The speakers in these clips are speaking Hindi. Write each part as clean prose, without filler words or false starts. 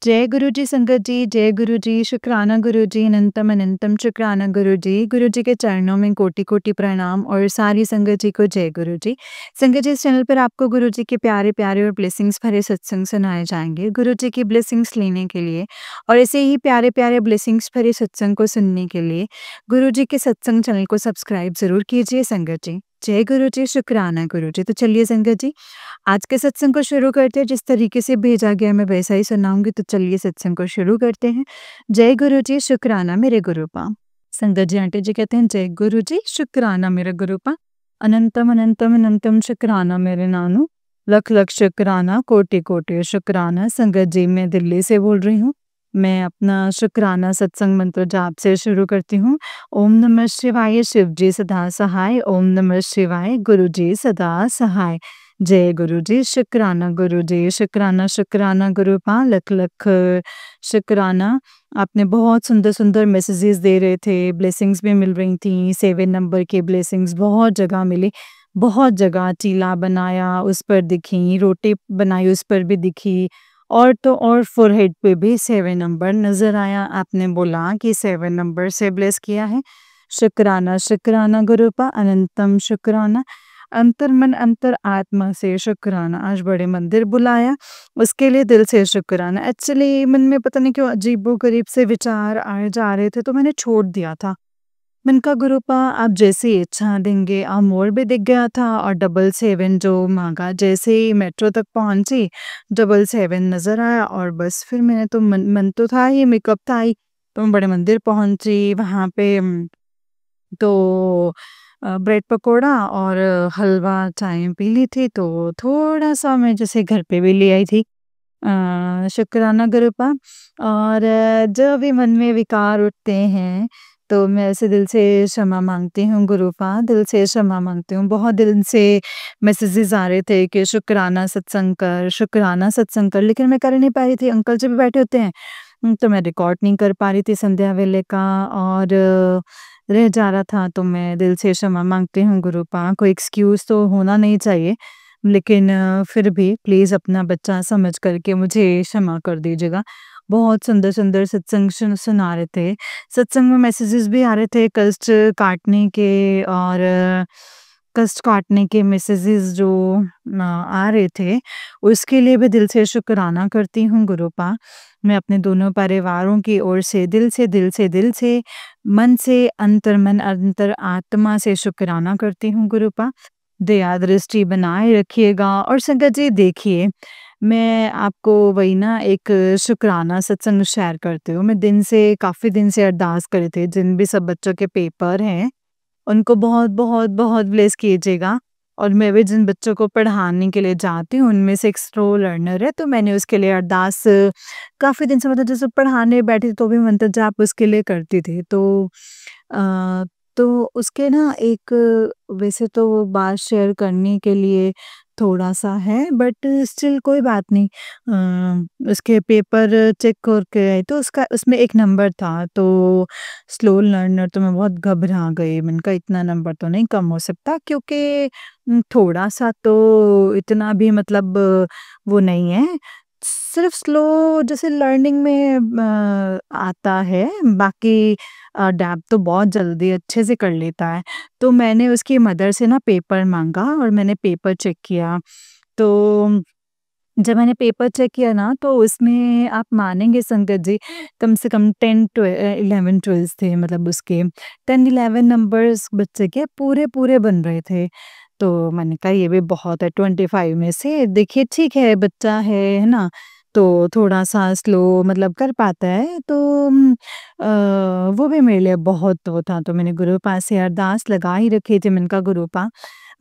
जय गुरु जी संगत जी, जय गुरु जी, शुक्राना गुरु जी, अनंतम अनंतम शुक्राना गुरु जी। गुरु जी के चरणों में कोटि-कोटि प्रणाम और सारी संगत जी को जय गुरु जी। संगत जी, इस चैनल पर आपको गुरु जी के प्यारे-प्यारे और ब्लेसिंग्स भरे सत्संग सुनाए जाएँगे। गुरु जी की ब्लेसिंग्स लेने के लिए और ऐसे ही प्यारे-प्यारे ब्लेसिंग्स भरे सत्संग को सुनने के लिए गुरु जी के सत्संग चैनल को सब्सक्राइब ज़रूर कीजिए संगत जी। जय गुरु जी, शुक्राना गुरु जी। तो चलिए संगत जी, आज के सत्संग को शुरू करते हैं। जिस तरीके से भेजा गया मैं वैसा ही सुनाऊंगी, तो चलिए सत्संग को शुरू करते हैं। जय गुरु जी, शुक्राना मेरे गुरुपा। संगत जी आंटी जी कहते हैं, जय गुरु जी, शुक्राना मेरे गुरुपा। अनंतम अनंतम अनंतम शुक्राना मेरे नानू। लख लख शुक्राना, कोटि कोटि शुक्राना। संगत जी, मैं दिल्ली से बोल रही हूँ। मैं अपना शुक्राना सत्संग मंत्र जाप से शुरू करती हूँ। ओम नमः शिवाय, शिव जी सदा सहाय। ओम नमः शिवाय, गुरु जी सदा सहाय। जय गुरु जी, शुक्राना गुरु जी, शुक्राना शुक्राना गुरुपा। लख लख शुक्राना। आपने बहुत सुंदर सुंदर मैसेजेस दे रहे थे, ब्लेसिंग्स भी मिल रही थी। 7 नंबर के ब्लेसिंग्स बहुत जगह मिली, बहुत जगह चीला बनाया उस पर दिखी, रोटी बनाई उस पर भी दिखी, और तो और फोरहेड पे भी 7 नंबर नजर आया। आपने बोला कि 7 नंबर से ब्लेस किया है। शुक्राना शुक्राना गुरुपा, अनंतम शुक्राना। अंतर मन अंतर आत्मा से शुक्राना। आज बड़े मंदिर बुलाया, उसके लिए दिल से शुक्राना। एक्चुअली मन में पता नहीं क्यों अजीबो-गरीब से विचार आए जा रहे थे, तो मैंने छोड़ दिया था। मैंने कहा गुरुपा आप जैसी इच्छा देंगे। मोर भी दिख गया था और 777 जो मांगा, जैसे ही मेट्रो तक पहुंची 777 नजर आया, और बस फिर मैंने तो मन तो था ही, मेकअप था ही, तो मैं बड़े मंदिर पहुंची। वहां पे तो ब्रेड पकोड़ा और हलवा चाय पी ली थी, तो थोड़ा-सा मैं जैसे घर पे भी ले आई थी। शुक्राना गुरुपा। और जब भी मन में विकार उठते हैं, तो मैं ऐसे दिल से क्षमा माँगती हूँ गुरुपा, दिल से क्षमा माँगती हूँ। बहुत दिन से मैसेजेस आ रहे थे कि शुक्राना सत्संग कर, लेकिन मैं कर नहीं पा रही थी। अंकल जी भी बैठे होते हैं, तो मैं रिकॉर्ड नहीं कर पा रही थी संध्या वेले का, और रह जा रहा था, तो मैं दिल से क्षमा माँगती हूँ गुरुपा। कोई एक्सक्यूज़ तो होना नहीं चाहिए, लेकिन फिर भी प्लीज़ अपना बच्चा समझ कर के मुझे क्षमा कर दीजिएगा। बहुत सुंदर-सुंदर सत्संग सुना रहे थे। सत्संग में मैसेजेस भी आ रहे थे काटने के, और कष्ट काटने के मैसेजेस जो आ रहे थे, उसके लिए भी दिल से शुक्राना करती हूँ गुरुपा। मैं अपने दोनों परिवारों की ओर से दिल से, मन से, अंतर्मन अंतर आत्मा से शुक्राना करती हूँ गुरुपा। दया दृष्टि बनाए रखिएगा। और संगत जी देखिए, मैं आपको वही ना एक शुक्राना सत्संग शेयर करती हूँ। मैं काफ़ी दिन से अरदास करे थे, जिन भी सब बच्चों के पेपर हैं, उनको बहुत ब्लेस कीजिएगा। और मैं भी जिन बच्चों को पढ़ाने के लिए जाती हूँ, उनमें से एक स्लो लर्नर है, तो मैंने उसके लिए अरदास काफ़ी दिन से, मतलब जैसे पढ़ाने बैठी तो भी मंत्र जाप उसके लिए करती थी। अ, तो उसके ना एक, वैसे तो वो बात शेयर करने के लिए थोड़ा-सा है, बट स्टिल कोई बात नहीं। उसके पेपर चेक करके आई, तो उसका उसमें एक नंबर था, तो स्लो लर्नर, तो मैं बहुत घबरा गई। मैंने कहा इतना नंबर तो नहीं कम हो सकता, क्योंकि थोड़ा-सा तो इतना भी मतलब वो नहीं है। सिर्फ स्लो जैसे लर्निंग में आता है, बाकी अडैप्ट तो बहुत जल्दी अच्छे से कर लेता है। तो मैंने उसकी मदर से ना पेपर माँगा, और मैंने पेपर चेक किया। तो जब मैंने पेपर चेक किया ना, तो उसमें आप मानेंगे संगत जी, कम से कम 11-12 थे, मतलब उसके 10-11 नंबर्स बच्चे के पूरे-पूरे बन रहे थे। तो मैंने कहा ये भी बहुत है 25 में से। देखिए ठीक है, बच्चा है ना? तो थोड़ा-सा स्लो मतलब कर पाता है, तो वो भी मेरे लिए बहुत वो था। तो मैंने गुरु पास से अरदास लगा ही रखी थी। मैंने कहा गुरुपा,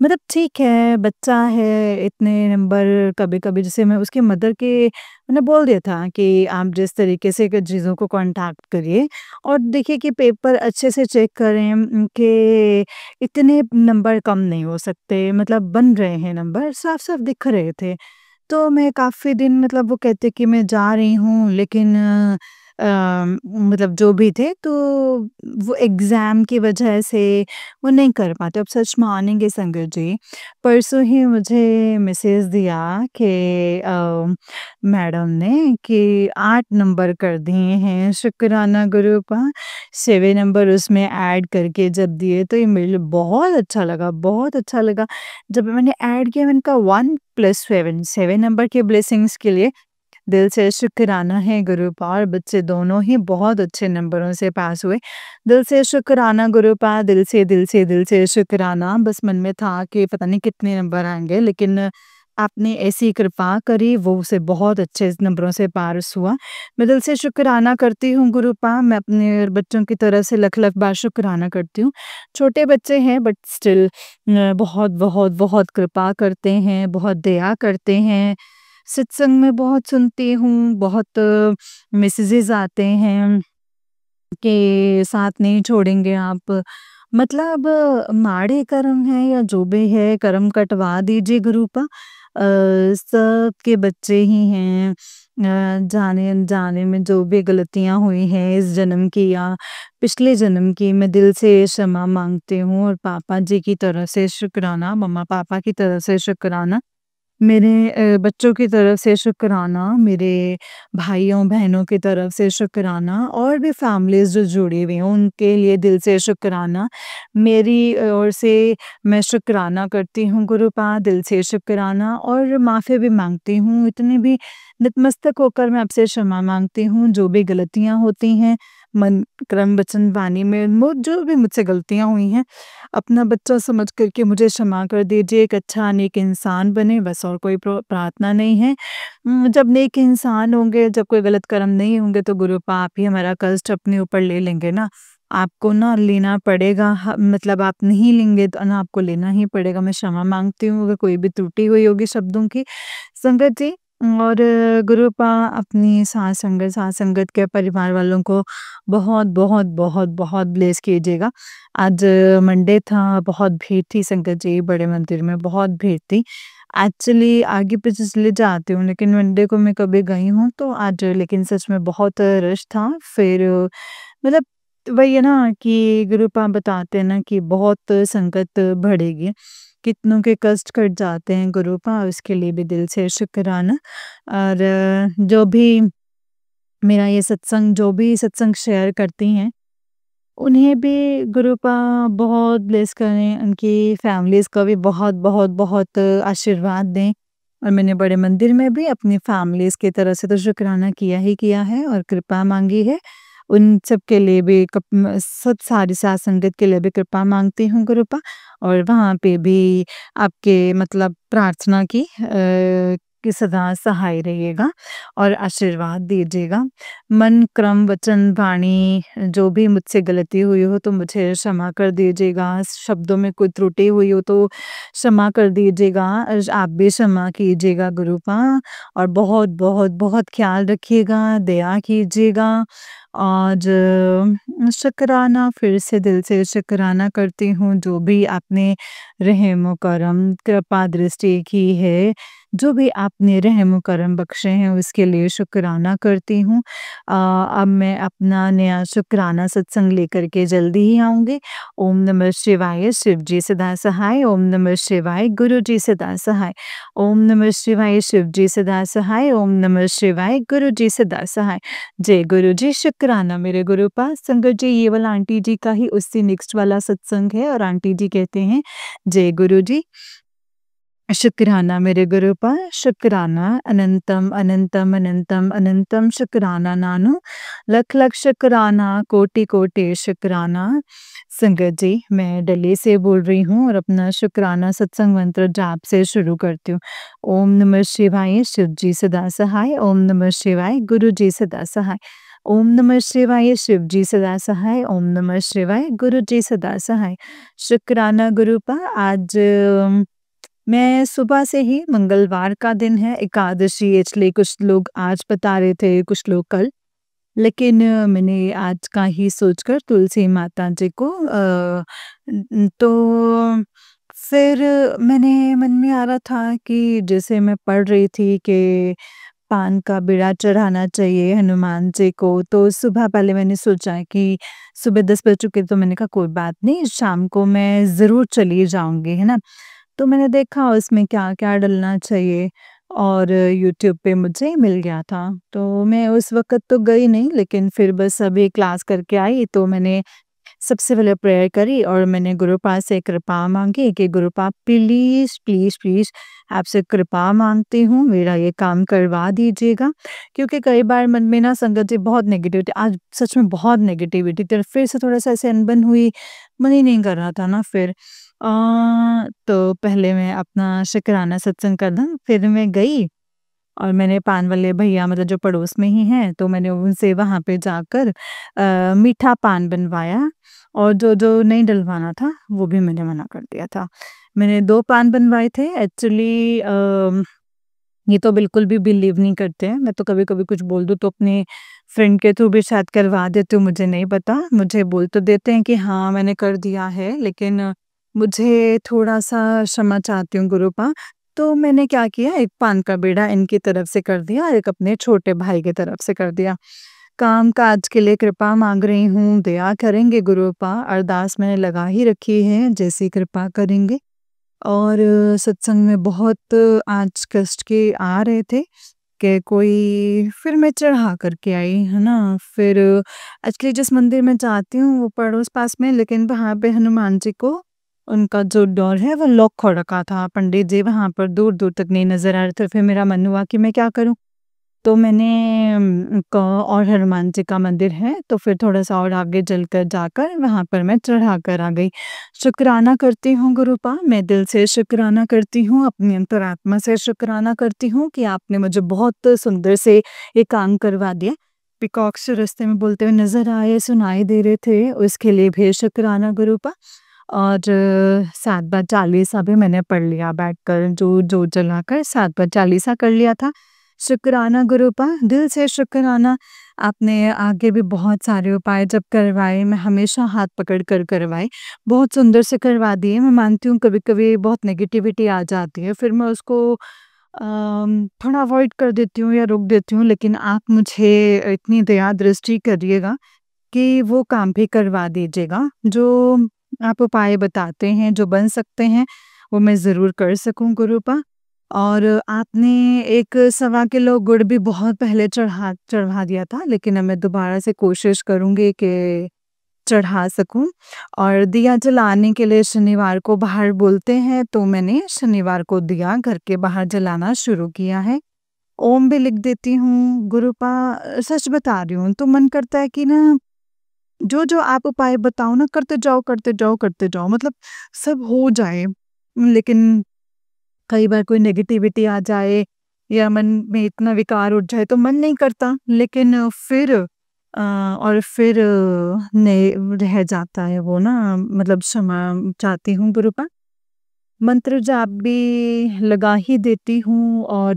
मतलब ठीक है, बच्चा है, इतने नंबर, कभी-कभी जैसे मैं उसकी मदर के, मैंने बोल दिया था कि आप जिस तरीके से के चीज़ों को कॉन्टैक्ट करिए, और देखिए कि पेपर अच्छे से चेक करें, कि इतने नंबर कम नहीं हो सकते, मतलब बन रहे हैं नंबर, साफ-साफ दिख रहे थे। तो मैं काफ़ी दिन, मतलब वो कहते कि मैं जा रही हूँ, लेकिन मतलब जो भी थे, तो वो एग्ज़ाम की वजह से वो नहीं कर पाते। अब सच मानेंगे संगत जी, परसों ही मुझे मैसेज दिया कि मैडम ने कि 8 नंबर कर दिए हैं शुक्राना ग्रुप, 7 नंबर उसमें ऐड करके जब दिए तो ये मेरे लिए बहुत अच्छा लगा, बहुत अच्छा लगा। जब मैंने ऐड किया मैंने कहा 1 प्लस 7, 7 नंबर के ब्लेसिंग्स के लिए दिल से शुक्राना है गुरुपा, और बच्चे दोनों ही बहुत अच्छे नंबरों से पास हुए। दिल से शुक्राना गुरुपा, दिल से शुक्राना। बस मन में था कि पता नहीं कितने नंबर आएँगे, लेकिन आपने ऐसी कृपा करी, वो उसे बहुत अच्छे नंबरों से पास हुआ। मैं दिल से शुक्राना करती हूँ गुरुपा, मैं अपने बच्चों की तरफ से लख-लख बार शुक्राना करती हूँ। छोटे बच्चे हैं बट स्टिल बहुत, बहुत, बहुत कृपा करते हैं, बहुत दया करते हैं। सत्संग में बहुत सुनती हूँ, बहुत मैसेजेस आते हैं कि साथ नहीं छोड़ेंगे आप। मतलब माड़े कर्म है या जो भी है, कर्म कटवा दीजिए गुरुपा। सबके बच्चे ही हैं। जाने-अनजाने में जो भी गलतियाँ हुई हैं इस जन्म की या पिछले जन्म की, मैं दिल से क्षमा माँगती हूँ, और पापा जी की तरफ से शुक्राना, मम्मा-पापा की तरफ से शुक्राना। मेरे बच्चों की तरफ से शुक्राना, मेरे भाइयों-बहनों की तरफ से शुक्राना, और भी फैमिलीज़ जो जुड़ी हुई हैं उनके लिए दिल से शुक्राना। मेरी ओर से मैं शुक्राना करती हूँ गुरुपा, दिल से शुक्राना, और माफ़ी भी माँगती हूँ। इतनी भी नतमस्तक होकर मैं आपसे क्षमा माँगती हूँ, जो भी गलतियाँ होती हैं मन, क्रम, वचन, वाणी में जो भी मुझसे गलतियाँ हुई हैं, अपना बच्चा समझ कर के मुझे क्षमा कर दीजिए, एक अच्छा नेक इंसान बने, बस और कोई प्रार्थना नहीं है। जब नेक इंसान होंगे, जब कोई गलत कर्म नहीं होंगे, तो गुरुपा आप ही हमारा कष्ट अपने ऊपर ले लेंगे ना। आपको ना लेना पड़ेगा, मतलब आप नहीं लेंगे तो ना आपको लेना ही पड़ेगा। मैं क्षमा मांगती हूँ अगर कोई भी त्रुटि हुई होगी शब्दों की संगत जी। और गुरुपा अपनी साथ संगत के परिवार वालों को बहुत बहुत बहुत बहुत ब्लेस कीजिएगा। आज मंडे था, बहुत भीड़ थी संगत जी, बड़े मंदिर में बहुत भीड़ थी। एक्चुअली आगे-पीछे इसलिए जाती हूँ, लेकिन मंडे को मैं कभी गई हूँ तो आज लेकिन सच में बहुत रश था। फिर मतलब वही है ना कि गुरुपा बताते हैं ना कि बहुत संकट बढ़ेगी, कितनों के कष्ट कट जाते हैं गुरुपा, उसके लिए भी दिल से शुक्राना। और जो भी मेरा ये सत्संग, जो भी सत्संग शेयर करती हैं, उन्हें भी गुरुपा बहुत ब्लेस करें, उनकी फैमिलीज़ को भी बहुत, बहुत, बहुत आशीर्वाद दें। और मैंने बड़े मंदिर में भी अपनी फैमिलीज़ की तरफ से तो शुक्राना किया ही किया है और कृपा माँगी है। उन सब के लिए भी सब सारी सात संगत के लिए भी कृपा माँगती हूँ गुरुपा, और वहाँ पे भी आपके मतलब प्रार्थना की कि सदा सहाय रहिएगा और आशीर्वाद दीजिएगा। मन, क्रम, वचन, वाणी जो भी मुझसे गलती हुई हो तो मुझे क्षमा कर दीजिएगा। शब्दों में कोई त्रुटि हुई हो तो क्षमा कर दीजिएगा। आप भी क्षमा कीजिएगा गुरुपा, और बहुत, बहुत, बहुत ख़्याल रखिएगा, दया कीजिएगा। और शुकराना, फिर से दिल से शुकराना करती हूँ, जो भी आपने रहम व करम, कृपा दृष्टि की है, जो भी आपने रहम व करम बख्शे हैं उसके लिए शुकराना करती हूँ। अब मैं अपना नया शुकराना सत्संग लेकर के जल्दी ही आऊँगी। ओम नमः शिवाय, शिव जी सदा सहाय। ओम नमः शिवाय, गुरु जी सदा सहाय। ओम नमः शिवाय, शिव जी सदा सहाय। ओम नमः शिवाय, गुरु जी सदा सहाय। जय गुरु जी, शुक्राना मेरे गुरुपा। संगत जी, ये वाला आंटी जी का ही उससे नेक्स्ट वाला सत्संग है, और आंटी जी कहते हैं, जय गुरु जी, शुक्राना मेरे गुरुपा, शुक्राना, अनंतम अनंतम अनंतम अनंतम शुक्राना नानु, लख लख शुक्राना, कोटि कोटि शुक्राना। संगत जी, मैं दिल्ली से बोल रही हूँ और अपना शुक्राना सत्संग मंत्र जाप से शुरू करती हूँ। ओम नमः शिवाय, शिव जी सदा सहाय। ओम नमः शिवाय, गुरु जी सदा सहाय। ओम नमः शिवाय, शिव जी सदा सहाय। ओम नमः शिवाय, गुरु जी सदा सहाय। शुक्राना गुरुपा। आज मैं सुबह से ही, मंगलवार का दिन है, एकादशी, इसलिए कुछ लोग आज बता रहे थे, कुछ लोग कल। लेकिन मैंने आज का ही सोचकर तुलसी माता जी को तो फिर मैंने मन में आ रहा था कि जैसे मैं पढ़ रही थी कि पान का बीड़ा चढ़ाना चाहिए हनुमान जी को। तो सुबह पहले मैंने सोचा कि सुबह 10 बज चुके तो मैंने कहा कोई बात नहीं, शाम को मैं ज़रूर चली जाऊँगी, है ना? तो मैंने देखा उसमें क्या-क्या डलना चाहिए और यूट्यूब पे मुझे मिल गया था। तो मैं उस वक़्त तो गई नहीं, लेकिन फिर बस अभी क्लास करके आई तो मैंने सबसे पहले प्रेयर करी और मैंने गुरुपा से कृपा माँगी कि गुरुपा प्लीज़, प्लीज़, प्लीज़ आपसे कृपा माँगती हूँ, मेरा ये काम करवा दीजिएगा। क्योंकि कई बार मन में ना संगत जी बहुत नेगेटिविटी, आज सच में बहुत नेगेटिविटी थी और फिर से थोड़ा-सा ऐसे अनबन हुई, मन ही नहीं कर रहा था ना फिर। तो पहले मैं अपना शुक्राना सत्संग कर दूँ, फिर मैं गई और मैंने पान वाले भैया मतलब जो पड़ोस में ही हैं, तो मैंने उनसे वहाँ पे जाकर मीठा पान बनवाया और जो नहीं डलवाना था, वो भी मैंने मना कर दिया था। मैंने 2 पान बनवाए थे एक्चुअली ये तो बिल्कुल भी बिलीव नहीं करते हैं। मैं तो कभी-कभी कुछ बोल दूँ तो अपने फ्रेंड के थ्रू भी शायद करवा देती हूँ, मुझे नहीं पता। मुझे बोल तो देते हैं कि हाँ, मैंने कर दिया है, लेकिन मुझे थोड़ा-सा क्षमा चाहती हूँ गुरूपा। तो मैंने क्या किया, एक पान का बीड़ा इनकी तरफ से कर दिया और एक अपने छोटे भाई की तरफ से कर दिया। काम-काज के लिए कृपा माँग रही हूँ, दया करेंगे गुरूपा, अरदास मैंने लगा ही रखी है, जैसी कृपा करेंगे। और सत्संग में बहुत आज कष्ट के आ रहे थे कि कोई, फिर मैं चढ़ा करके आई, है ना? फिर एक्चुअली जिस मंदिर में जाती हूँ वो पड़ोस पास में, लेकिन वहाँ पे हनुमान जी को उनका जो डोर है वो लॉक हो रखा था। पंडित जी वहाँ पर दूर-दूर तक नहीं नज़र आ रहे थे। फिर मेरा मन हुआ कि मैं क्या करूँ? तो मैंने क और हनुमान जी का मंदिर है, तो फिर थोड़ा-सा और आगे चलकर जाकर वहाँ पर मैं चढ़ा कर आ गई। शुक्राना करती हूँ गुरूपा, मैं दिल से शुक्राना करती हूँ, अपनी अंतरात्मा से शुक्राना करती हूँ कि आपने मुझे बहुत सुंदर से ये काम करवा दिया। पीकॉक्स रास्ते में बोलते हुए नज़र आए, सुनाई दे रहे थे, उसके लिए भी शुक्राना गुरूपा। और 7 बार चालीसा भी मैंने पढ़ लिया बैठकर, जोत जलाकर 7 बार चालीसा कर लिया था। शुक्राना गुरूपा, दिल से शुक्राना। आपने आगे भी बहुत सारे उपाय जब करवाए, मैं हमेशा हाथ पकड़ कर करवाए, बहुत सुंदर से करवा दिए। मैं मानती हूँ कभी-कभी बहुत नेगेटिविटी आ जाती है, फिर मैं उसको थोड़ा अवॉइड कर देती हूँ या रोक देती हूँ, लेकिन आप मुझे इतनी दया दृष्टि करिएगा कि वो काम भी करवा दीजिएगा। जो आप उपाय बताते हैं, जो बन सकते हैं, वो मैं ज़रूर कर सकूँ गुरूपा। और आपने 1 सवा किलो गुड़ भी बहुत पहले चढ़ा दिया था, लेकिन अब मैं दोबारा से कोशिश करूँगी कि चढ़ा सकूँ। और दिया जलाने के लिए शनिवार को बाहर बोलते हैं, तो मैंने शनिवार को दिया घर के बाहर जलाना शुरू किया है। ओम भी लिख देती हूँ गुरूपा, सच बता रही हूँ, तो मन करता है कि ना जो आप उपाय बताओ ना, करते जाओ, करते जाओ, करते जाओ, मतलब सब हो जाए। लेकिन कई बार कोई नेगेटिविटी आ जाए या मन में इतना विकार उठ जाए तो मन नहीं करता, लेकिन फिर और फिर नहीं रह जाता है वो ना, मतलब क्षमा चाहती हूँ गुरूपा। मंत्र जाप भी लगा ही देती हूँ और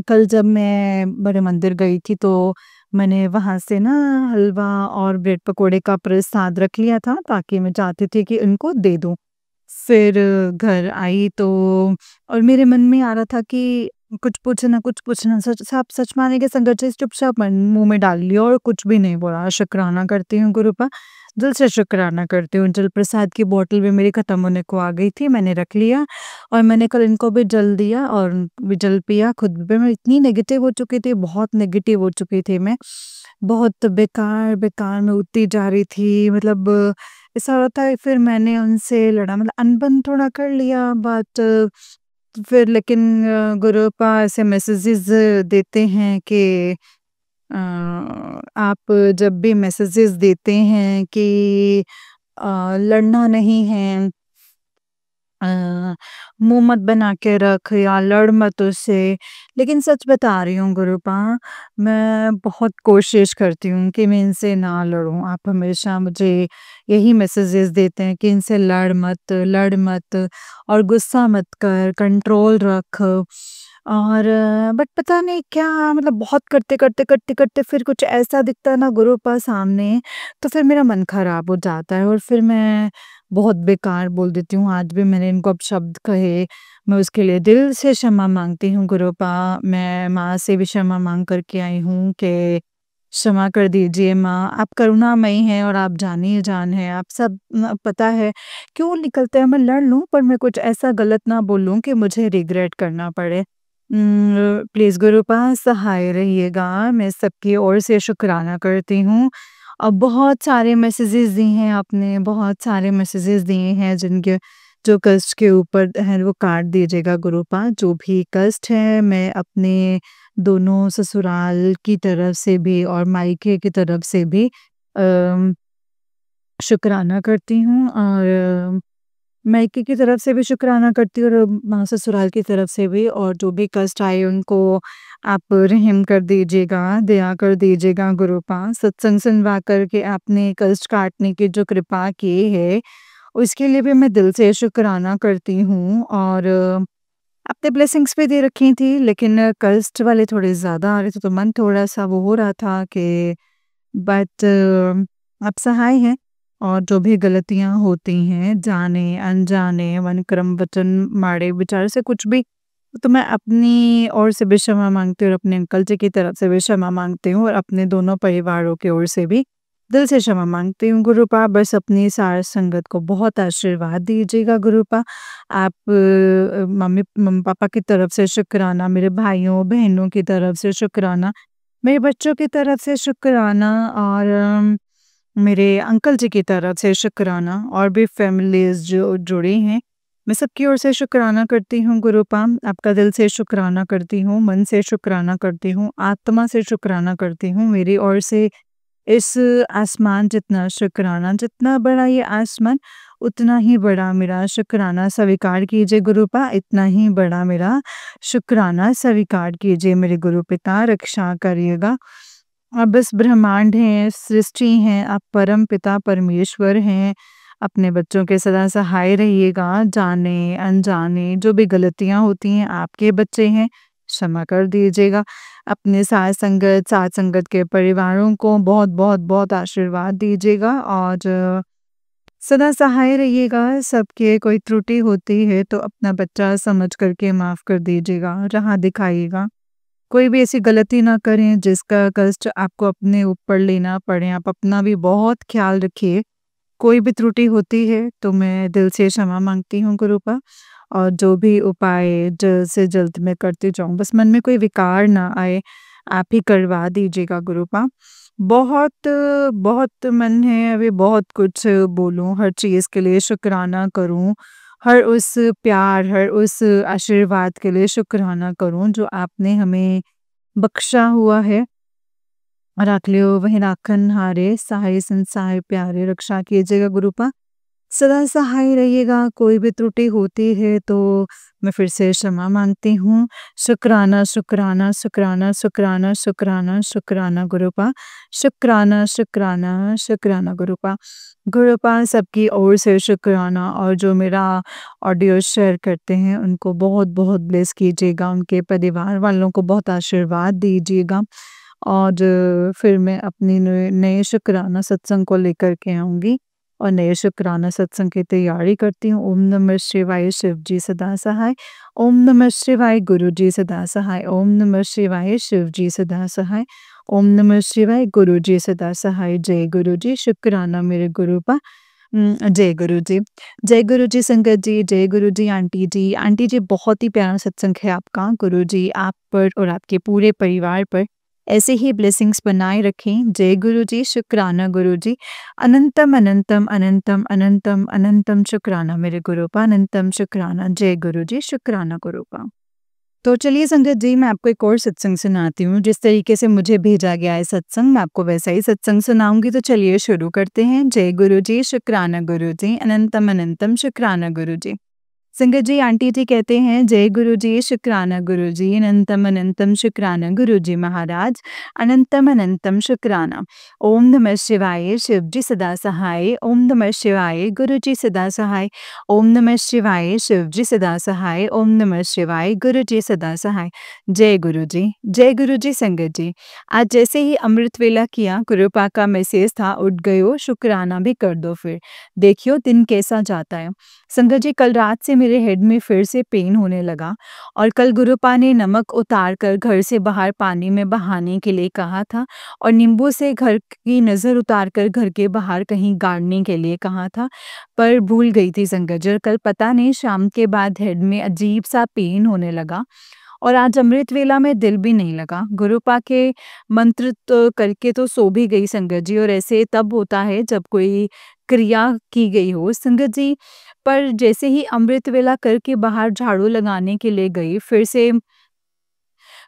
कल जब मैं बड़े मंदिर गई थी तो मैंने वहाँ से ना हलवा और ब्रेड पकोड़े का प्रसाद रख लिया था, ताकि मैं चाहती थी कि इनको दे दूँ। फिर घर आई तो और मेरे मन में आ रहा था कि कुछ पूछना, सच माने कि संगत से चुपचाप मुँह में डाल लिया और कुछ भी नहीं बोला। शुक्राना करती हूँ गुरूपा, दिल से शुक्राना करती हूँ। जल प्रसाद की बॉटल भी मेरी खत्म होने को आ गई थी, मैंने रख लिया और मैंने कल इनको भी जल दिया और भी जल पिया। खुद भी मैं इतनी नेगेटिव हो चुकी थी, बहुत नेगेटिव हो चुकी थी मैं। बहुत बेकार में उठती जा रही थी, मतलब ऐसा हो रहा था। फिर मैंने उनसे लड़ा, मतलब अनबन थोड़ा कर लिया, बट फिर लेकिन गुरूपा ऐसे मैसेजेस देते हैं कि आप जब भी मैसेजेस देते हैं कि लड़ना नहीं है, अ, मुँह मत बना के रख या लड़ मत उससे। लेकिन सच बता रही हूँ गुरूपा, मैं बहुत कोशिश करती हूँ कि मैं इनसे ना लड़ूँ। आप हमेशा मुझे यही मैसेजेस देते हैं कि इनसे लड़ मत और गुस्सा मत कर, कंट्रोल रख। और बट पता नहीं क्या मतलब बहुत करते फिर कुछ ऐसा दिखता है ना गुरुपा सामने, तो फिर मेरा मन खराब हो जाता है और फिर मैं बहुत बेकार बोल देती हूँ। आज भी मैंने इनको अपशब्द कहे, मैं उसके लिए दिल से क्षमा माँगती हूँ गुरुपा। मैं माँ से भी क्षमा माँग कर के आई हूँ कि क्षमा कर दीजिए माँ, आप करुणामयी हैं और आप जानी ही जान हैं। आप सब न पता है क्यों निकलते हैं, मैं लड़ लूँ पर मैं कुछ ऐसा गलत ना बोलूँ कि मुझे रिग्रेट करना पड़े। प्लीज़ गुरुपा सहाय रहिएगा, मैं सबकी ओर से शुक्राना करती हूँ। बहुत सारे मैसेजेस दिए हैं आपने, बहुत सारे मैसेजेस दिए हैं जिनके जो कष्ट के ऊपर है वो काट दीजिएगा गुरुपा। जो भी कष्ट है मैं अपने दोनों ससुराल की तरफ से भी और मायके की तरफ से भी अ, शुक्राना करती हूँ और मायके की तरफ से भी शुक्राना करती हूँ और ससुराल की तरफ से भी। और जो भी कष्ट आए उनको आप रहम कर दीजिएगा, दया कर दीजिएगा गुरुपा। सत्संग सुनवा कर के आपने कष्ट काटने की जो कृपा की है, उसके लिए भी मैं दिल से शुक्राना करती हूँ। और आपने ब्लेसिंग्स भी दे रखी थी लेकिन कष्ट वाले थोड़े ज़्यादा आ रहे थे तो मन थोड़ा-सा वो हो रहा था कि बट आप सहाय हैं और जो भी गलतियाँ होती हैं जाने-अनजाने, मन, कर्म, वचन, माड़े विचार से कुछ भी, तो मैं अपनी ओर से भी क्षमा माँगती हूँ और अपने अंकल जी की तरफ से भी क्षमा माँगती हूँ और अपने दोनों परिवारों की ओर से भी दिल से क्षमा माँगती हूँ गुरुपा। बस अपनी सार संगत को बहुत आशीर्वाद दीजिएगा गुरुपा। आप मम्मी-पापा की तरफ से शुक्राना, मेरे भाइयों-बहनों की तरफ से शुक्राना, मेरे बच्चों की तरफ से शुक्राना और मेरे अंकल जी की तरफ से शुक्राना और भी फैमिलीज़ जो जुड़ी हैं, मैं सबकी ओर से शुक्राना करती हूँ गुरुपा। आपका दिल से शुक्राना करती हूँ, मन से शुक्राना करती हूँ, आत्मा से शुक्राना करती हूँ। मेरी ओर से इस आसमान जितना शुक्राना, जितना बड़ा ये आसमान, उतना ही बड़ा मेरा शुक्राना स्वीकार कीजिए गुरुपा। इतना ही बड़ा मेरा शुक्राना स्वीकार कीजिए मेरे गुरु पिता, रक्षा करिएगा। आप इस ब्रह्मांड हैं, सृष्टि हैं, आप परम पिता परमेश्वर हैं। अपने बच्चों के सदा सहाय रहिएगा, जाने-अनजाने जो भी गलतियाँ होती हैं, आपके बच्चे हैं, क्षमा कर दीजिएगा। अपने साथ संगत के परिवारों को बहुत-बहुत बहुत आशीर्वाद दीजिएगा और सदा सहाय रहिएगा। सबके कोई त्रुटि होती है तो अपना बच्चा समझ कर के माफ़ कर दीजिएगा, राह दिखाइएगा। कोई भी ऐसी गलती ना करें जिसका कष्ट आपको अपने ऊपर लेना पड़े। आप अपना भी बहुत ख़्याल रखिए। कोई भी त्रुटि होती है तो मैं दिल से क्षमा माँगती हूँ गुरुपा और जो भी उपाय जल्द से जल्द मैं करती जाऊँ। बस मन में कोई विकार ना आए, आप ही करवा दीजिएगा गुरुपा। बहुत बहुत मन है अभी बहुत कुछ बोलूँ, हर चीज़ के लिए शुक्राना करूँ, हर उस प्यार, हर उस आशीर्वाद के लिए शुक्राना करूँ जो आपने हमें बख्शा हुआ है। राखलियो वहीं राखन हारे, सहाय संसाय प्यारे, रक्षा कीजिएगा गुरुपा। सदा सहाय रहिएगा, कोई भी त्रुटि होती है तो मैं फिर से क्षमा माँगती हूँ। शुक्राना, शुक्राना, शुक्राना, शुक्राना, शुक्राना, शुक्राना गुरुपा। शुक्राना, शुक्राना, शुक्राना गुरुपा। गुरुपा सबकी ओर से शुक्राना और जो मेरा ऑडियो शेयर करते हैं उनको बहुत-बहुत ब्लेस कीजिएगा, उनके परिवार वालों को बहुत आशीर्वाद दीजिएगा। और फिर मैं अपनी नए शुक्राना सत्संग को लेकर के आऊँगी और नए शुक्राना सत्संग की तैयारी करती हूँ। ओम नमः शिवाय शिव जी सदा सहाय। ओम नमः शिवाय गुरु जी सदा सहाय। ओम नमः शिवाय शिव जी सदा सहाय। ओम नमः शिवाय गुरु जी सदा सहाय। जय गुरु जी, शुक्राना मेरे गुरुपा। जय गुरु जी। जय गुरु जी संगत जी, जय गुरु जी आंटी जी। आंटी जी बहुत ही प्यारा सत्संग है आपका। गुरु जी आप पर और आपके पूरे परिवार पर ऐसे ही ब्लेसिंग्स बनाए रखें। जय गुरु जी, शुक्राना गुरु जी। अनंतम, अनंतम, अनंतम, अनंतम, अनंतम शुक्राना मेरे गुरुपा, अनंतम शुक्राना। जय गुरु जी, शुक्राना गुरुपा। तो चलिए संगत जी, मैं आपको एक और सत्संग सुनाती हूँ। जिस तरीके से मुझे भेजा गया है सत्संग, मैं आपको वैसा ही सत्संग सुनाऊँगी। तो चलिए शुरू करते हैं। जय गुरु जी, शुक्राना गुरु जी, अनंतम, अनंतम शुक्राना गुरु जी। संगत जी, आंटी जी कहते हैं, जय गुरु जी, शुक्राना गुरु जी, अनंतम अनंतम शुक्राना गुरु जी महाराज, अनंतम अनंतम शुक्राना। ओम नमः शिवाय, शिव जी सदा सहाय। ओम नमः शिवाय, गुरु जी सदा सहाय। ओम नमः शिवाय, शिव जी सदा सहाय। ओम नमः शिवाय, गुरु जी सदा सहाय। जय गुरु जी, जय गुरु जी। संगत जी, आज जैसे ही अमृत वेला किया, कृपा का मैसेज था, उठ गए हो, शुक्राना भी कर दो फिर, देखियो दिन कैसा जाता है। संगत जी, कल रात से मेरे हेड में फिर से पेन होने लगा और कल गुरुपा ने नमक उतार कर घर से बाहर पानी में बहाने के लिए कहा था और नींबू से घर की नज़र उतार कर घर के बाहर कहीं गाड़ने के लिए कहा था, पर भूल गई थी संगत जी। और कल पता नहीं शाम के बाद हेड में अजीब सा पेन होने लगा और आज अमृत वेला में दिल भी नहीं लगा। गुरुपा के मंत्र तो करके तो सो भी गई संगत जी, और ऐसे तब होता है जब कोई क्रिया की गई हो संगत जी। पर जैसे ही अमृत वेला करके बाहर झाड़ू लगाने के लिए गई, फिर से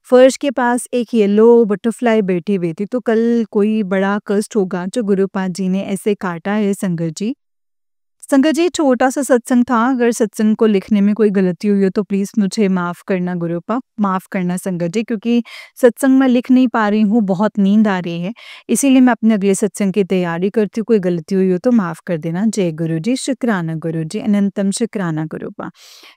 फर्श के पास एक येलो बटरफ्लाई बैठी हुई थी। तो कल कोई बड़ा कष्ट होगा जो गुरुपा जी ने ऐसे काटा है संगत जी। संगत जी, छोटा-सा सत्संग था, अगर सत्संग को लिखने में कोई गलती हुई हो तो प्लीज़ मुझे माफ़ करना गुरुपा, माफ़ करना संगत जी, क्योंकि सत्संग मैं लिख नहीं पा रही हूँ, बहुत नींद आ रही है, इसीलिए मैं अपने अगले सत्संग की तैयारी करती हूँ, कोई गलती हुई हो तो माफ़ कर देना। जय गुरु जी, शुक्राना गुरु जी, अनंतम शुक्राना गुरुपा।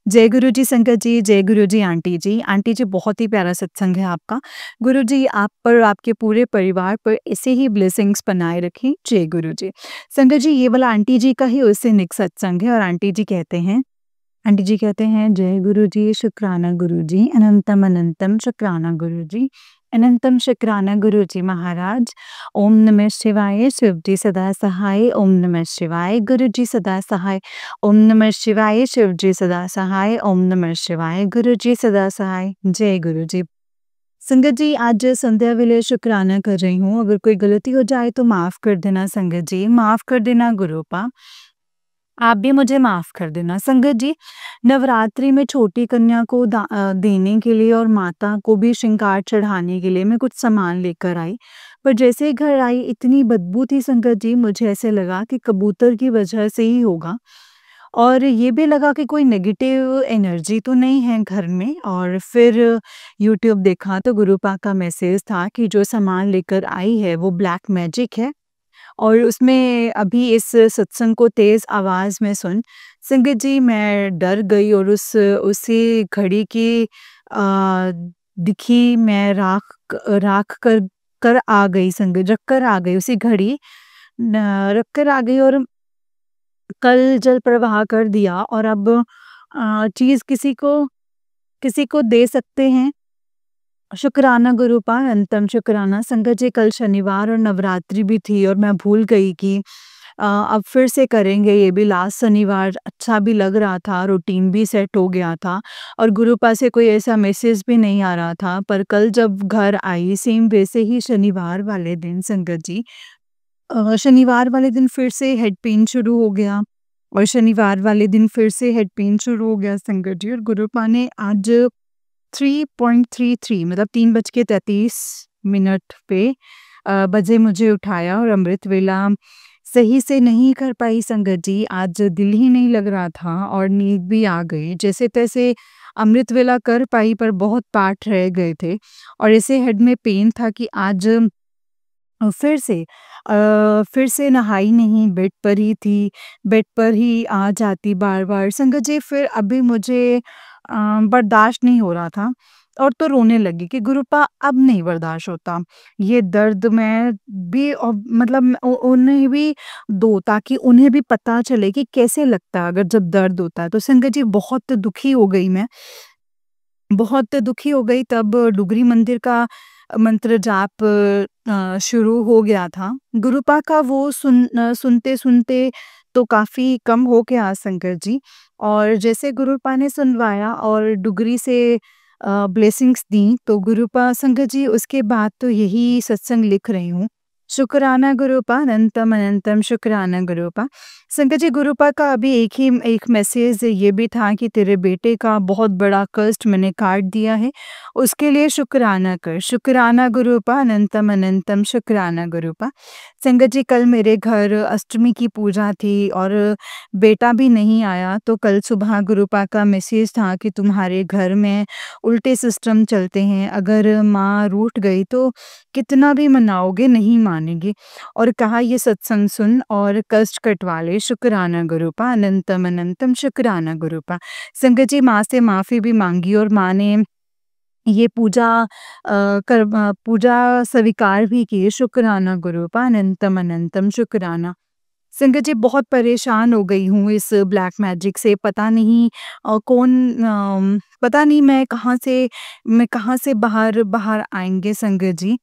जय गुरु जी संगत जी, जय गुरु जी आंटी जी। आंटी जी, बहुत ही प्यारा सत्संग है आपका। गुरु जी आप पर और आपके पूरे परिवार पर ऐसे ही ब्लेसिंग्स बनाए रखें। जय गुरु जी। संगत जी, ये वाला आंटी जी का ही उससे निक सत्संग है और आंटी जी कहते हैं, जय गुरु जी, शुक्राना गुरु जी, अनंतम अनंतम शुक्राना गुरु जी, अनंतम शुक्राना गुरु जी महाराज। ओम नमः शिवाय, शिव जी सदा सहाय। ओम नमः शिवाय, गुरु जी सदा सहाय। ओम नमः शिवाय, शिव जी सदा सहाय। ओम नमः शिवाय, गुरु जी सदा सहाय। जय गुरु जी। संगत जी, आज संध्या वेले शुक्राना कर रही हूँ, अगर कोई गलती हो जाए तो माफ़ कर देना संगत जी, माफ़ कर देना गुरुपा। आप भी मुझे माफ़ कर देना। संगत जी, नवरात्रि में छोटी कन्या को देने के लिए और माता को भी श्रृंगार चढ़ाने के लिए मैं कुछ सामान लेकर आई। पर जैसे ही घर आई, इतनी बदबू थी संगत जी, मुझे ऐसे लगा कि कबूतर की वजह से ही होगा। और ये भी लगा कि कोई नेगेटिव एनर्जी तो नहीं है घर में। और फिर यूट्यूब देखा तो गुरुपा का मैसेज था कि जो सामान लेकर आई है वो ब्लैक मैजिक है। और उसमें अभी इस सत्संग को तेज़ आवाज़ में सुन। संगत जी, मैं डर गई और उसी घड़ी की दिखी मैं राख कर आ गई संगत, रख कर आ गई उसी घड़ी, रख कर आ गई और कल जल प्रवाह कर दिया। और अब चीज़ किसी को दे सकते हैं। शुक्राना गुरुपा, अंतम शुक्राना। संगत जी, कल शनिवार और नवरात्रि भी थी और मैं भूल गई कि अब फिर से करेंगे, ये भी लास्ट शनिवार अच्छा भी लग रहा था, रूटीन भी सेट हो गया था और गुरुपा से कोई ऐसा मैसेज भी नहीं आ रहा था। पर कल जब घर आई, सेम वैसे ही शनिवार वाले दिन संगत जी, शनिवार वाले दिन फिर से हेड पेन शुरू हो गया और शनिवार वाले दिन फिर से हेड पेन शुरू हो गया संगत जी। और गुरुपा ने आज 3:33 मतलब 3:33 पे बजे मुझे उठाया और अमृत वेला सही से नहीं कर पाई संगत जी। आज दिल ही नहीं लग रहा था और नींद भी आ गई। जैसे-तैसे अमृत वेला कर पाई, पर बहुत पाठ रह गए थे और ऐसे हेड में पेन था कि आज फिर से नहाई नहीं, बेड पर ही थी, बेड पर ही आ जाती बार-बार। संगत जी, फिर अभी मुझे बर्दाश्त नहीं हो रहा था और तो रोने लगी कि गुरुपा अब नहीं बर्दाश्त होता। ये दर्द मैं भी मतलब उन्हें भी दो, ताकि उन्हें भी पता चले कि कैसे लगता है अगर जब दर्द होता है। तो संगत जी, बहुत दुखी हो गई मैं। बहुत दुखी हो गई तब डुगरी मंदिर का मंत्र जाप शुरू हो गया था। गुरुपा का वो सुनते-सुनते तो काफ़ी कम हो गया शंकर जी। और जैसे गुरुपा ने सुनवाया और डुगरी से ब्लेसिंग्स दी तो गुरुपा संगत जी, उसके बाद तो यही सत्संग लिख रही हूँ। शुक्राना गुरूपा अनंतम अनंतम शुक्राना गुरूपा। संकट जी, गुरूपा का अभी एक मैसेज ये भी था कि तेरे बेटे का बहुत बड़ा कष्ट मैंने काट दिया है, उसके लिए शुक्राना कर। शुक्राना गुरूपा अनंतम अनंतम शुक्राना गुरूपा। संकट जी, कल मेरे घर अष्टमी की पूजा थी और बेटा भी नहीं आया, तो कल सुबह गुरूपा का मैसेज था कि तुम्हारे घर में उल्टे सिस्टम चलते हैं, अगर माँ रूठ गई तो कितना भी मनाओगे नहीं मानेगी। और कहा ये सत्संग सुन और कष्ट कटवा ले। शुक्राना गुरूपा अनंतम अनंतम शुक्राना गुरूपा। संगत जी, माँ से माफ़ी भी माँगी और माँ ने ये पूजा स्वीकार भी की। शुक्राना गुरूपा अनंतम अनंतम शुक्राना। संगत जी, बहुत परेशान हो गई हूँ इस ब्लैक मैजिक से। पता नहीं पता नहीं मैं कहाँ से बाहर बाहर आएँगे संगत जी।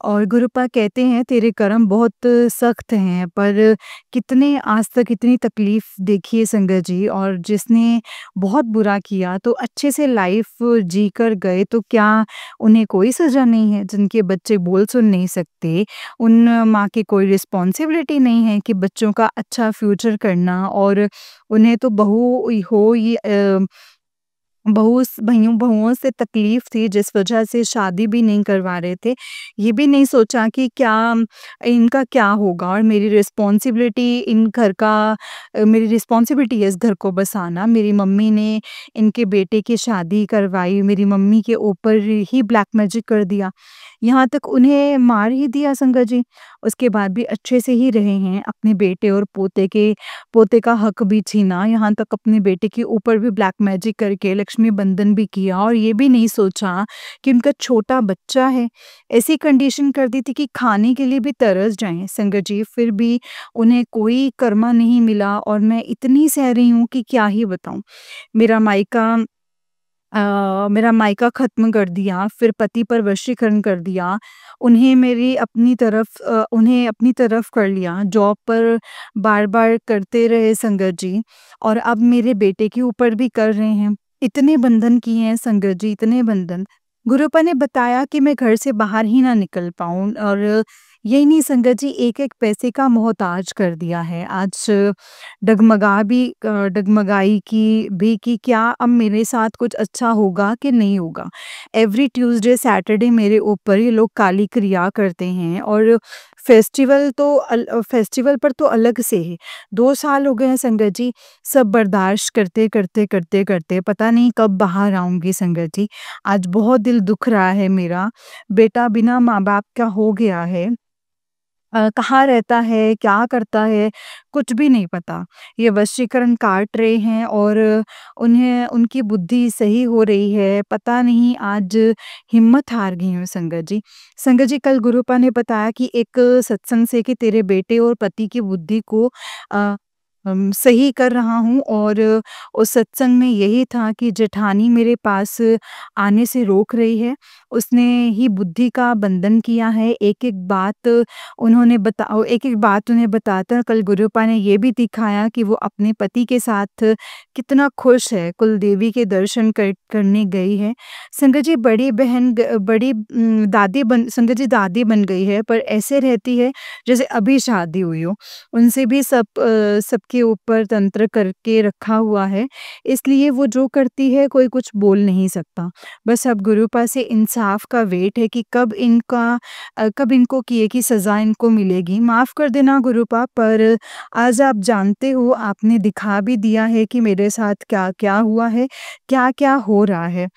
और गुरुपा कहते हैं तेरे कर्म बहुत सख्त हैं, पर कितने आज तक इतनी तकलीफ देखी है संगत जी, और जिसने बहुत बुरा किया तो अच्छे से लाइफ जी कर गए, तो क्या उन्हें कोई सज़ा नहीं है? जिनके बच्चे बोल सुन नहीं सकते, उन माँ की कोई रिस्पॉन्सिबिलिटी नहीं है कि बच्चों का अच्छा फ्यूचर करना, और उन्हें तो बहू हो ये बहुओं से तकलीफ थी, जिस वजह से शादी भी नहीं करवा रहे थे। ये भी नहीं सोचा कि क्या इनका क्या होगा, और मेरी रिस्पॉन्सिबिलिटी है इस घर को बसाना। मेरी मम्मी ने इनके बेटे की शादी करवाई, मेरी मम्मी के ऊपर ही ब्लैक मैजिक कर दिया। यहाँ तक उन्हें मार ही दिया संगत जी। उसके बाद भी अच्छे से ही रहे हैं। अपने बेटे और पोते का हक भी छीना, यहाँ तक अपने बेटे के ऊपर भी ब्लैक मैजिक करके लक्ष्मी बंधन भी किया, और ये भी नहीं सोचा कि उनका छोटा बच्चा है। ऐसी कंडीशन कर दी थी कि खाने के लिए भी तरस जाएँ संगत जी, फिर भी उन्हें कोई कर्मा नहीं मिला, और मैं इतनी सह रही हूँ कि क्या ही बताऊँ। मेरा मायका मेरा मायका ख़त्म कर दिया, फिर पति पर वशीकरण कर दिया। उन्हें अपनी तरफ कर लिया, जॉब पर बार-बार करते रहे संगत जी, और अब मेरे बेटे के ऊपर भी कर रहे हैं। इतने बंधन किए हैं संगत जी, इतने बंधन। गुरुपा ने बताया कि मैं घर से बाहर ही ना निकल पाऊँ, और यही नहीं संगत जी, एक-एक पैसे का मोहताज कर दिया है। आज डगमगाई कि क्या अब मेरे साथ कुछ अच्छा होगा कि नहीं होगा। एवरी ट्यूसडे, सैटरडे मेरे ऊपर ये लोग काली क्रिया करते हैं, और फेस्टिवल पर तो अलग से है। 2 साल हो गए हैं संगत जी, सब बर्दाश्त करते पता नहीं कब बाहर आऊँगी संगत जी। आज बहुत दिल दुख रहा है मेरा। बेटा बिना माँ-बाप का हो गया है। कहाँ रहता है, क्या करता है, कुछ भी नहीं पता। ये वशीकरण काट रहे हैं, और उन्हें उनकी बुद्धि सही हो रही है, पता नहीं। आज हिम्मत हार गई हूँ संगत जी। संगत जी, कल गुरुपा ने बताया कि एक सत्संग से कि तेरे बेटे और पति की बुद्धि को अ, सही कर रहा हूँ, और उस सत्संग में यही था कि जेठानी मेरे पास आने से रोक रही है। उसने ही बुद्धि का बंधन किया है। एक-एक बात उन्हें बताकर कल गुरुपा ने ये भी दिखाया कि वो अपने पति के साथ कितना खुश है, कुलदेवी के दर्शन करने गई है। संगत जी, संगत जी दादी बन गई है, पर ऐसे रहती है जैसे अभी शादी हुई हो। उनसे भी सबके ऊपर तंत्र करके रखा हुआ है, इसलिए वो जो करती है कोई कुछ बोल नहीं सकता। बस अब गुरुपा से इंसाफ का वेट है कि कब इनको किए की सज़ा इनको मिलेगी। माफ़ कर देना गुरुपा, पर आज आप जानते हो, आपने दिखा भी दिया है कि मेरे साथ क्या-क्या हुआ है, क्या-क्या हो रहा है।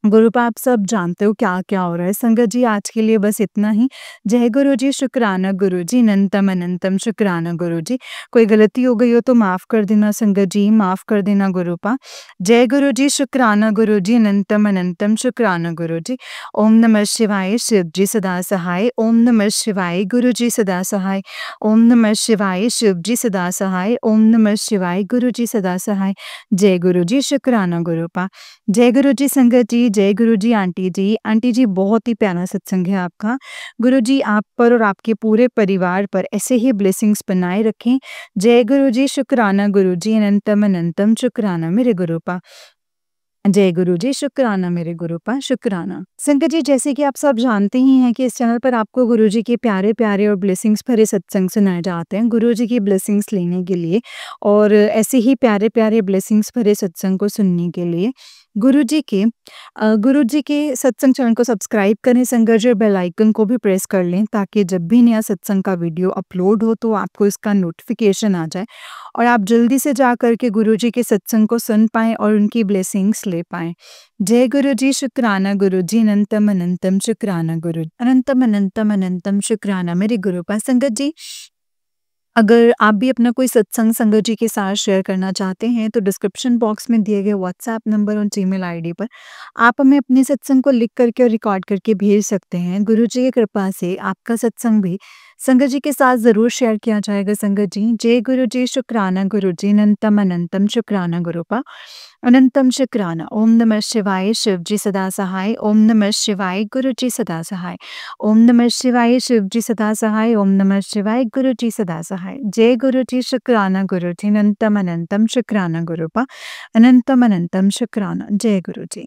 गुरुपा, आप सब जानते हो क्या-क्या हो रहा है। संगत जी, आज के लिए बस इतना ही। जय गुरु जी, शुक्राना गुरु जी, अनंतम अनंतम शुक्राना गुरु जी। कोई गलती हो गई हो तो माफ़ कर देना संगत जी, माफ़ कर देना गुरुपा। जय गुरु जी, शुक्राना गुरु जी, अनंतम अनंतम शुक्राना गुरु जी। ओम नमः शिवाय, शिव जी सदा सहाय। ओम नमः शिवाय, गुरु जी सदा सहाय। ओम नमः शिवाय, शिव जी सदा सहाय। ओम नमः शिवाय, गुरु जी सदा सहाय। जय गुरु जी, शुक्राना गुरुपा। जय गुरु जी संगत जी, जय गुरु जी आंटी जी। आंटी जी, बहुत ही प्यारा सत्संग है आपका। गुरु जी आप पर और आपके पूरे परिवार पर ऐसे ही ब्लेसिंग्स बनाए रखें। जय गुरु जी, शुक्राना गुरु जी, अनंतम अनंतम शुक्राना मेरे गुरुपा। जय गुरु जी, शुक्राना मेरे गुरुपा शुक्राना। संगत जी, जैसे कि आप सब जानते ही हैं कि इस चैनल पर आपको गुरु जी के प्यारे-प्यारे और ब्लेसिंग्स भरे सत्संग सुनाए जाते हैं, गुरु जी की ब्लेसिंग्स लेने के लिए और ऐसे ही प्यारे-प्यारे ब्लेसिंग्स भरे सत्संग को सुनने के लिए गुरु जी के सत्संग चैनल को सब्सक्राइब करें संगत जी और बेल आइकन को भी प्रेस कर लें ताकि जब भी नया सत्संग का वीडियो अपलोड हो तो आपको इसका नोटिफिकेशन आ जाए और आप जल्दी से जा कर के गुरु जी के सत्संग को सुन पाएँ और उनकी ब्लेसिंग्स ले पाएँ। जय गुरु जी, शुक्राना गुरु जी, अनंतम अनंतम शुक्राना गुरु, अनंतम अनंतम अनंतम शुक्राना मेरे गुरुपा। संगत जी, अगर आप भी अपना कोई सत्संग संगत जी के साथ शेयर करना चाहते हैं तो डिस्क्रिप्शन बॉक्स में दिए गए व्हाट्सएप नंबर और जीमेल आईडी पर आप हमें अपने सत्संग को लिख करके और रिकॉर्ड करके भेज सकते हैं। गुरु जी की कृपा से आपका सत्संग भी संगत जी के साथ ज़रूर शेयर किया जाएगा संगत जी। जय गुरु जी, शुक्राना गुरु जी, अनंतम अनंतम शुक्राना गुरुपा, अनंतम शुक्राना। ओम नमः शिवाय, शिव जी सदा सहाय। ओम नमः शिवाय, गुरु जी सदा सहाय। ओम नमः शिवाय, शिव जी सदा सहाय। ओम नमः शिवाय, गुरु जी सदा सहाय। जय गुरु जी, शुक्राना गुरु जी, अनंतम अनंतम शुक्राना गुरुपा, अनंतम अनंतम शुक्राना। जय गुरु जी।